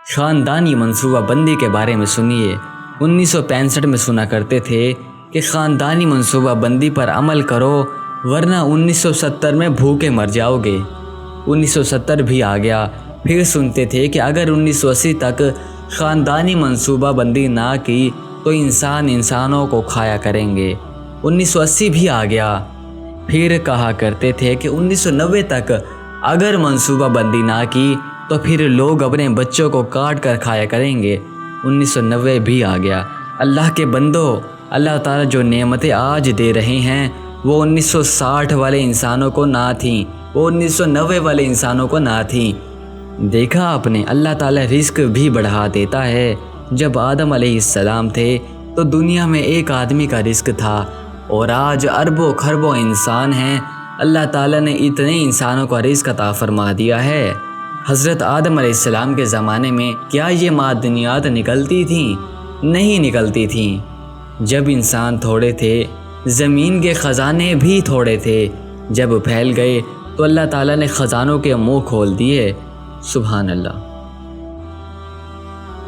خاندانی منصوبہ بندی کے بارے میں سنیے۔ 1965 میں سنا کرتے تھے کہ خاندانی منصوبہ بندی پر عمل کرو ورنہ 1970 میں بھوکے مر جاؤ گے۔ 1970 بھی آ گیا، پھر سنتے تھے کہ اگر 1980 تک خاندانی منصوبہ بندی نہ کی تو انسانوں کو کھایا کریں گے۔ 1980 بھی آ گیا، پھر کہا کرتے تھے کہ 1990 تک اگر منصوبہ بندی نہ کی تو پھر لوگ اپنے بچوں کو کاٹ کر کھایا کریں گے۔ 1990 بھی آ گیا۔ اللہ کے بندو، اللہ تعالیٰ جو نعمتیں آج دے رہے ہیں وہ 1960 والے انسانوں کو نہ تھیں، وہ 1990 والے انسانوں کو نہ تھیں۔ دیکھا آپ نے، اللہ تعالیٰ رزق بھی بڑھا دیتا ہے۔ جب آدم علیہ السلام تھے تو دنیا میں ایک آدمی کا رزق تھا، اور آج اربوں خربوں انسان ہیں۔ اللہ تعالیٰ نے اتنے انسانوں کا رزق عطا فرما دیا ہے۔ حضرت آدم علیہ السلام کے زمانے میں کیا یہ معدنیات نکلتی تھیں؟ نہیں نکلتی تھیں۔ جب انسان تھوڑے تھے، زمین کے خزانے بھی تھوڑے تھے۔ جب پھیل گئے تو اللہ تعالیٰ نے خزانوں کے منہ کھول دیے۔ سبحان اللہ۔